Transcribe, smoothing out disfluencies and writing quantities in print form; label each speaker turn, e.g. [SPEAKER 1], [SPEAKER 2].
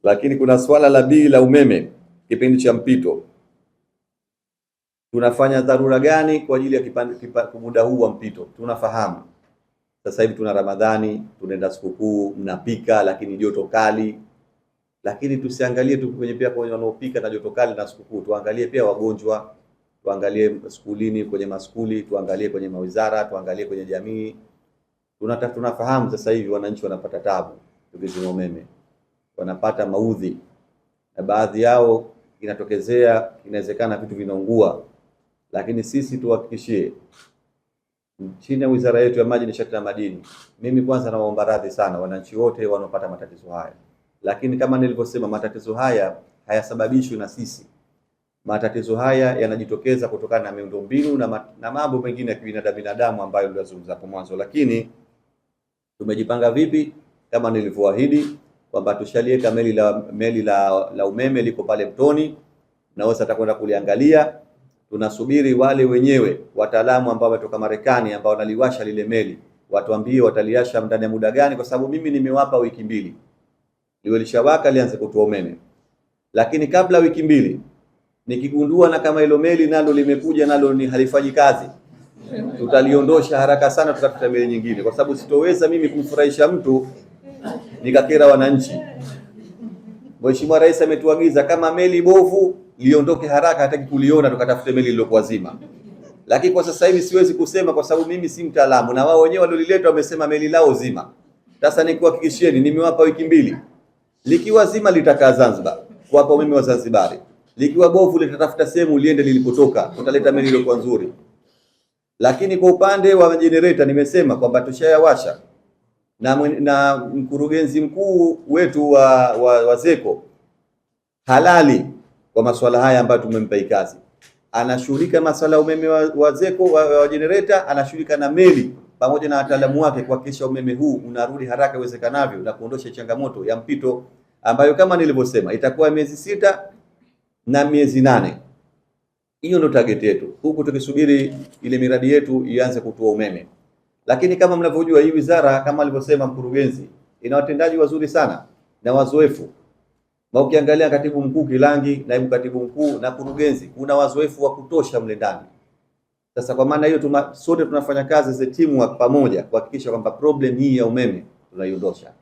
[SPEAKER 1] Lakini kuna swala la bili la umeme kipindi cha mpito. Tunafanya dharura gani kwa ajili ya muda huu wa mpito? Tunafahamu sasa hivi tuna Ramadhani, tunaenda sikukuu, mnapika lakini joto kali. Lakini tusiangalie tu pia kwenye wanaopika na joto kali na sikukuu, tuangalie pia wagonjwa, tuangalie skulini, kwenye maskuli, tuangalie kwenye mawizara, tuangalie kwenye jamii. Tunafahamu sasa hivi wananchi wanapata tabu tukizima umeme, wanapata maudhi, na baadhi yao inatokezea, inawezekana vitu vinaungua. Lakini sisi tuhakikishie chini ya wizara yetu ya maji, nishati na madini, mimi kwanza nawaomba radhi sana wananchi wote wanaopata matatizo haya. Lakini kama nilivyosema, matatizo haya hayasababishwi na sisi. Matatizo haya yanajitokeza kutokana na miundombinu na mambo mengine ya binadamu ambayo nilizungumza hapo mwanzo. Lakini tumejipanga vipi? Kama nilivyoahidi kwamba tushalieka meli la umeme liko pale Mtoni, naweza atakwenda kuliangalia. Tunasubiri wale wenyewe wataalamu ambao wametoka Marekani ambao wanaliwasha lile meli watuambie wataliasha ndani ya muda gani, kwa sababu mimi nimewapa wiki 2 liwe lishawaka lianze kutoa umeme. Lakini kabla wiki 2 nikigundua na kama hilo meli nalo limekuja nalo ni halifanyi kazi, tutaliondosha haraka sana, tutafuta meli nyingine, kwa sababu sitoweza mimi kumfurahisha mtu nikakera wananchi. Mheshimiwa Rais ametuagiza kama meli bovu liondoke haraka, hataki kuliona, tukatafute meli iliyokuwa zima. Lakini kwa sasa hivi siwezi kusema kwa sababu mimi si mtaalamu, na wao wenyewe waliolileta wamesema meli lao zima. Sasa nikuhakikishieni, nimewapa wiki 2. Likiwa zima litakaa Zanzibar kuwapa umeme wa Zanzibari, likiwa bovu litatafuta sehemu liende lilipotoka, tutaleta meli iliyokuwa nzuri. Lakini kwa upande wa generator nimesema kwamba tushayawasha na mkurugenzi mkuu wetu wa ZECO halali kwa masuala haya ambayo tumempa kazi, anashughulika masuala ya umeme wa ZECO wa generator, anashughulika na meli pamoja na wataalamu wake kuhakikisha umeme huu unarudi haraka iwezekanavyo na kuondosha changamoto ya mpito ambayo kama nilivyosema itakuwa miezi 6 na miezi 8. Hiyo ndio target yetu, huku tukisubiri ile miradi yetu ianze kutoa umeme. Lakini kama mnavyojua, hii wizara kama alivyosema mkurugenzi ina watendaji wazuri sana na wazoefu. Ukiangalia katibu mkuu Kilangi, naibu katibu mkuu na kurugenzi, kuna wazoefu wa kutosha mle ndani. Sasa kwa maana hiyo sote tunafanya kazi za teamwork pamoja kuhakikisha kwamba problem hii ya umeme tunaiondosha.